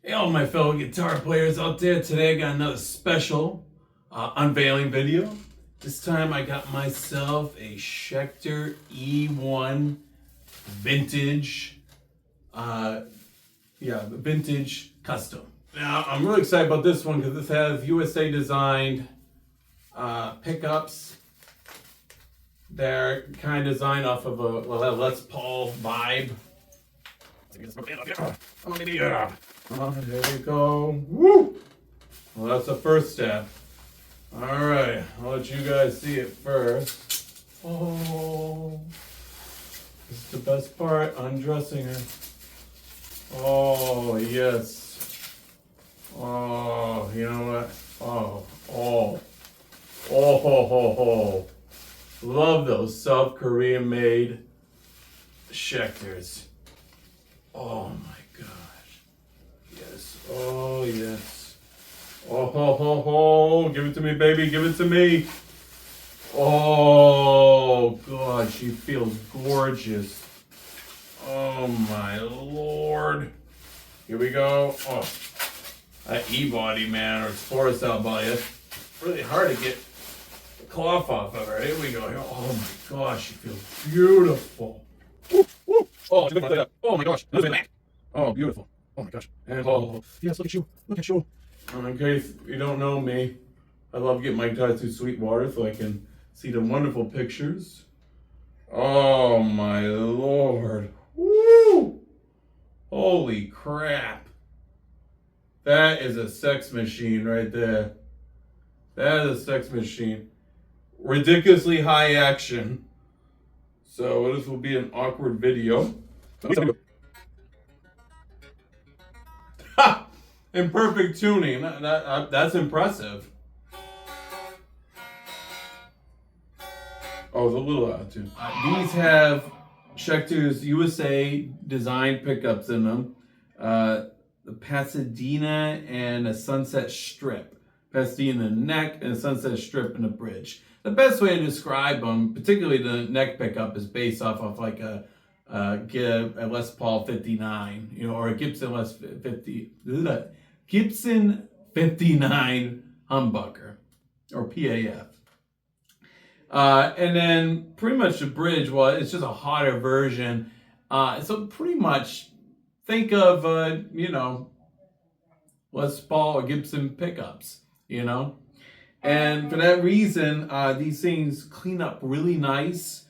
Hey, all my fellow guitar players out there. Today I got another special unveiling video. This time I got myself a Schecter E1 vintage, vintage custom. Now I'm really excited about this one because this has USA designed pickups. They're kind of designed off of a Les Paul vibe. Oh, there we go. Woo! Well, that's the first step. All right, I'll let you guys see it first. Oh, this is the best part, undressing her. Oh, yes. Oh, you know what? Oh. Love those South Korean made Schecters. Oh my gosh. Yes. Oh yes. Oh, give it to me, baby. Give it to me. Oh God, she feels gorgeous. Oh my Lord. Here we go. Oh, that E-body, man, or Explorer style body. It's really hard to get the cloth off of her. Here we go. Oh my gosh, she feels beautiful. Woo, woo. Oh, oh my gosh. Oh, beautiful. Oh my gosh. And oh, yes, look at you. Look at you. In case you don't know me, I love getting my guitars through sweet water so I can see the wonderful pictures. Oh my Lord. Woo! Holy crap. That is a sex machine right there. That is a sex machine. Ridiculously high action. So this will be an awkward video. Ha! In perfect tuning. That's impressive. Oh, it's a little out of tune. These have Schecter's USA designed pickups in them. The Pasadena and a Sunset Strip. Pasadena in the neck and a Sunset Strip in the bridge. The best way to describe them, particularly the neck pickup, is based off of like a Les Paul 59, or a Gibson 59 humbucker, or PAF. And then pretty much the bridge, well, it's just a hotter version. So pretty much think of, Les Paul or Gibson pickups, And for that reason, these things clean up really nice,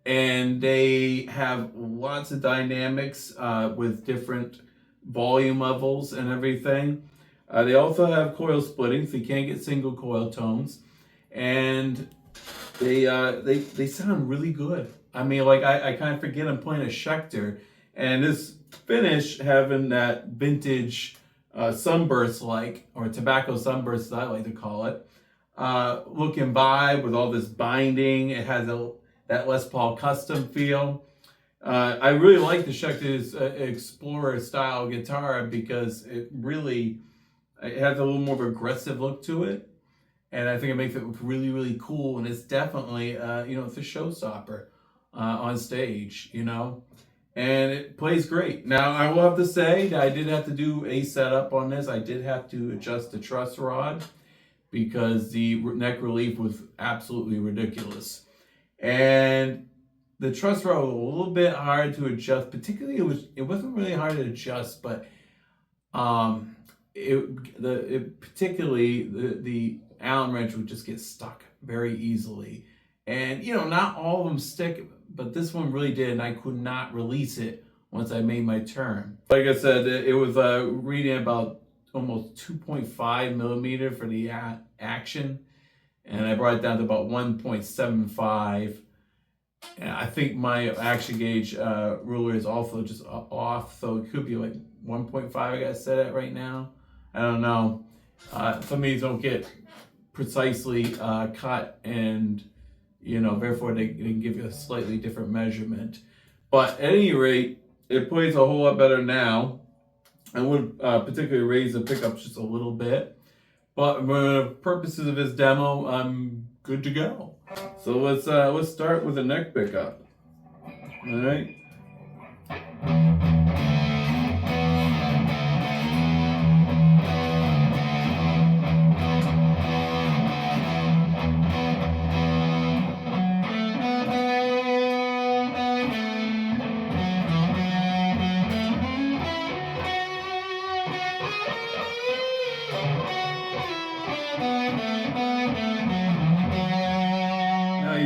and they have lots of dynamics with different volume levels and everything. They also have coil splitting, so you can't get single coil tones, and they sound really good. I mean, like I kind of forget I'm playing a Schecter, and this finish having that vintage sunburst or tobacco sunburst, as I like to call it. Looking by with all this binding. It has that Les Paul Custom feel. I really like the Schecter's Explorer style guitar because it has a little more of an aggressive look to it. And I think it makes it look really, really cool. And it's definitely, it's a showstopper on stage, And it plays great. Now, I will have to say that I did have to do a setup on this. I did have to adjust the truss rod because the neck relief was absolutely ridiculous. And the truss rod was a little bit hard to adjust. Particularly, it wasn't really hard to adjust, but particularly the Allen wrench would just get stuck very easily. And, not all of them stick, but this one really did, and I could not release it once I made my turn. Like I said, it was reading about almost 2.5 millimeter for the action, and I brought it down to about 1.75. And I think my action gauge ruler is also just off, so it could be like 1.5 I got set at right now. I don't know. Some of these don't get precisely cut, and therefore they can give you a slightly different measurement. But at any rate, it plays a whole lot better now. I would particularly raise the pickups just a little bit. But for the purposes of this demo, I'm good to go. So let's start with a neck pickup. All right.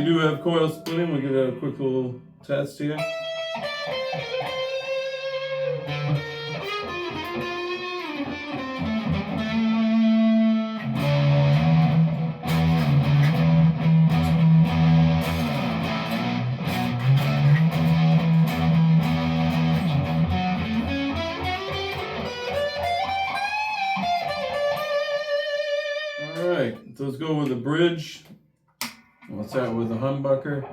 they do have coil splitting. We'll give it a quick little test here. Alright, so let's go with the bridge. We'll start with the humbucker.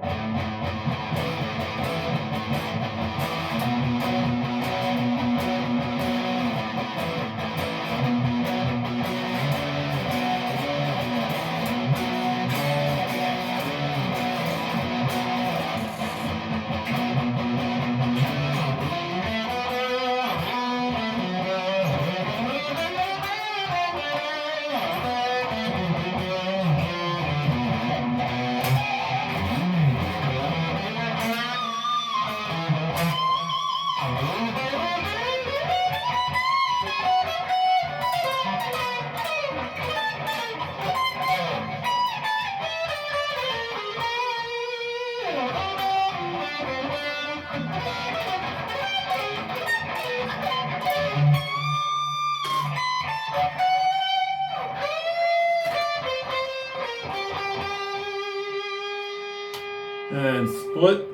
And split.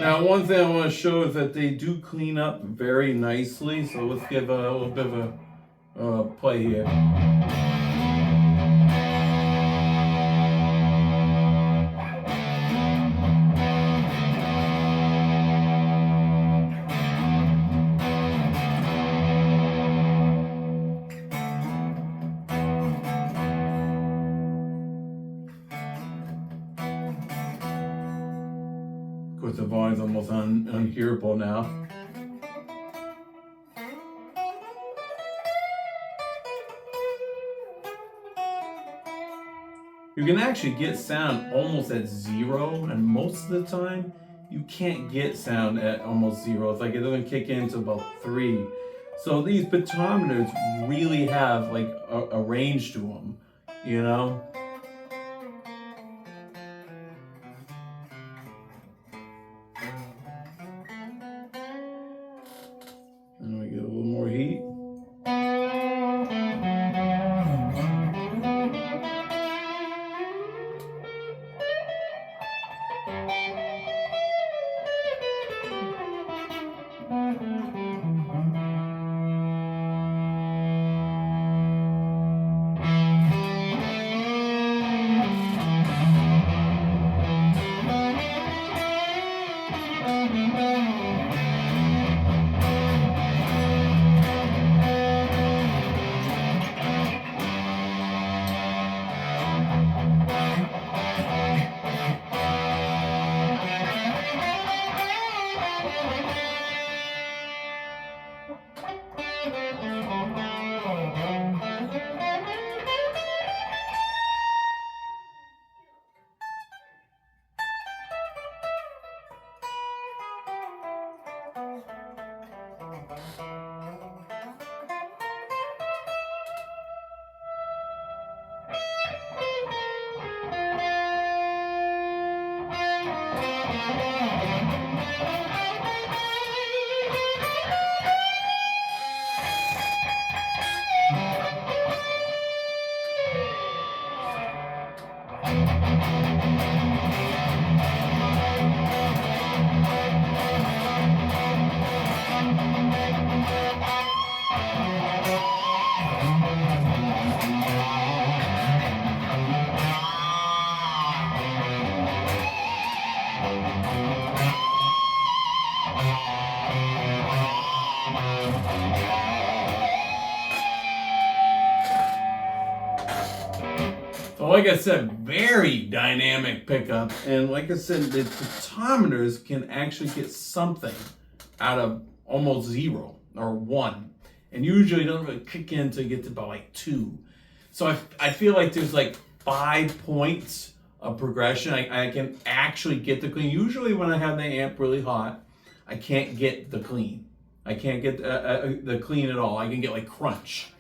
Now, one thing I want to show is that they do clean up very nicely. So let's give a little bit of a play here. Of course, the volume's almost unhearable now. You can actually get sound almost at 0, and most of the time you can't get sound at almost 0. It's like it doesn't kick in until about 3. So these pitometers really have like a range to them, you know? And we get a little more heat. So like I said, very dynamic pickup. And like I said, the pitometers can actually get something out of almost 0. or 1. And usually it doesn't really kick in until you get to about like 2. So I feel like there's like 5 points of progression. I can actually get the clean. Usually when I have the amp really hot, I can't get the clean. I can't get the clean at all. I can get like crunch,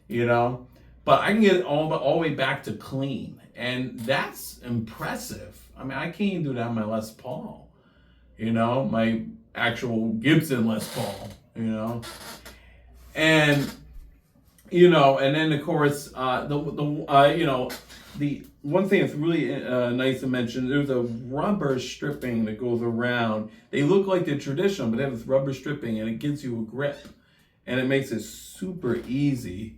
you know? But I can get it all the way back to clean. And that's impressive. I mean, I can't even do that on my Les Paul, you know? My actual Gibson Les Paul, you know? And, you know, and then of course, you know, the one thing that's really nice to mention, there's a rubber stripping that goes around. They look like they're traditional, but they have this rubber stripping and it gives you a grip. And it makes it super easy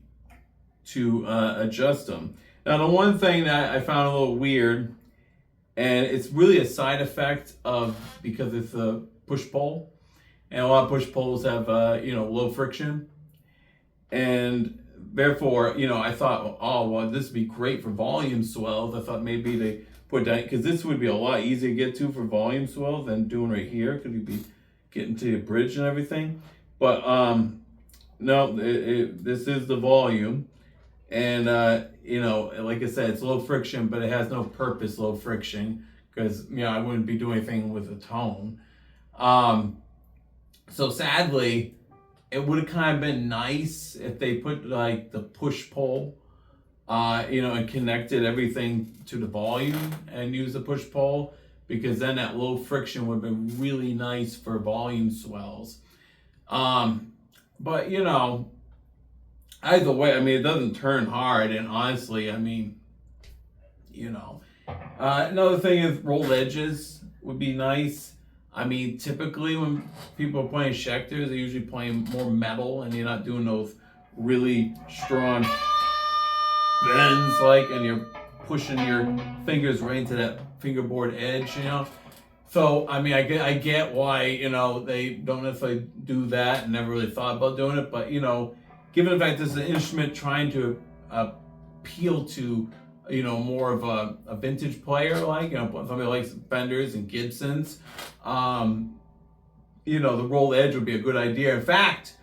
to adjust them. Now, the one thing that I found a little weird, and it's really a side effect of, because it's a push-pull, and a lot of push-pulls have, you know, low friction. And therefore, you know, I thought, oh, well, this would be great for volume swells. I thought maybe they put that, because this would be a lot easier to get to for volume swells than doing right here, because you'd be getting to the bridge and everything. But no, this is the volume. And, you know, like I said, it's low friction, but it has no purpose low friction, because, you know, I wouldn't be doing anything with a tone. So sadly, it would have kind of been nice if they put like the push-pull, you know, and connected everything to the volume and use the push-pull, because then that low friction would have been really nice for volume swells. But, you know, either way, I mean, it doesn't turn hard, and honestly, I mean, you know. Another thing is rolled edges would be nice. I mean, typically when people are playing Schecters, they're usually playing more metal, and you're not doing those really strong bends, like, and you're pushing your fingers right into that fingerboard edge, you know. So, I mean, I get why, you know, they don't necessarily do that and never really thought about doing it, but, you know, given the fact this is an instrument trying to appeal to, you know, more of a vintage player, like, you know, somebody likes Fenders and Gibsons, you know, the rolled edge would be a good idea. In fact,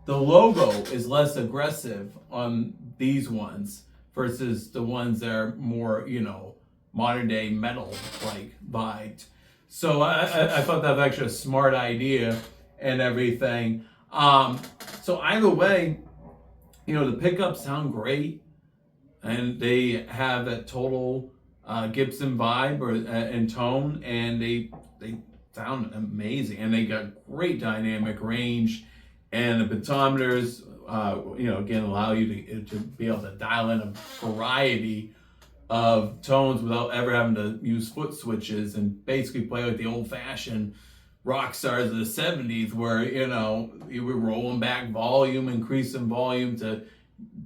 the logo is less aggressive on these ones versus the ones that are more, you know, modern day metal like vibed. So I thought that was actually a smart idea and everything. So either way, you know, the pickups sound great, and they have that total Gibson vibe or and tone, and they sound amazing, and they got great dynamic range, and the pentameters, you know, again, allow you to be able to dial in a variety of tones without ever having to use foot switches, and basically play like the old-fashioned rock stars of the 70s, where, you know, you were rolling back volume, increasing volume to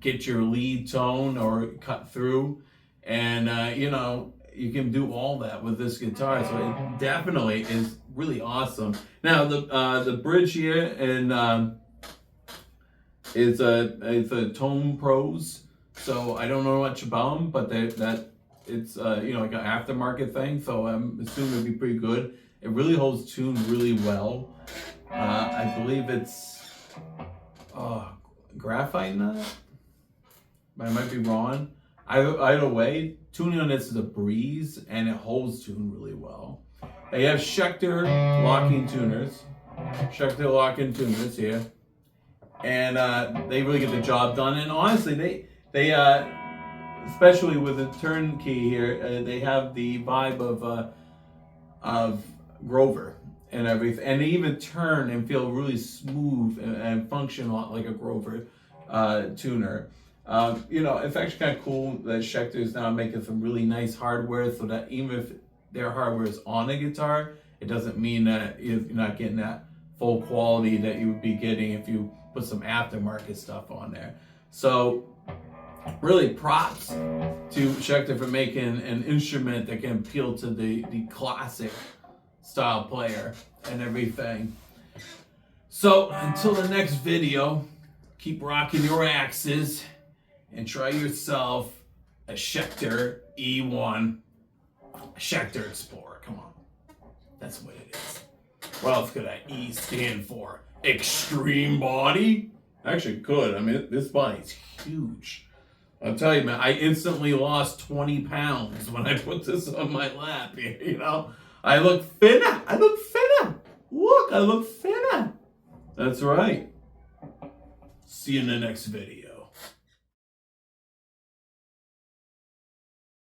get your lead tone or cut through. And, you know, you can do all that with this guitar. So it definitely is really awesome. Now, the bridge here and is a Tone Pros. So I don't know much about them, but that it's you know, like an aftermarket thing. So I'm assuming it'll be pretty good. It really holds tune really well. I believe it's graphite nut. I might be wrong. Either way, tuning on this is a breeze, and it holds tune really well. They have Schecter locking tuners. Schecter locking tuners here. And they really get the job done. And honestly, they especially with the turnkey here, they have the vibe of Grover and everything. And they even turn and feel really smooth and function a lot like a Grover tuner. You know, it's actually kind of cool that Schecter is now making some really nice hardware, so that even if their hardware is on a guitar, it doesn't mean that you're not getting that full quality that you would be getting if you put some aftermarket stuff on there. So really props to Schecter for making an instrument that can appeal to the classic style player and everything. So until the next video, keep rocking your axes and try yourself a Schecter E1 Schecter Explorer. Come on, that's what it is. What else could that E stand for? extreme body. Actually could. I mean, this body's huge. I'll tell you, man, I instantly lost 20 pounds when I put this on my lap. You know, I look thinner. I look thinner. Look, I look thinner. That's right. See you in the next video.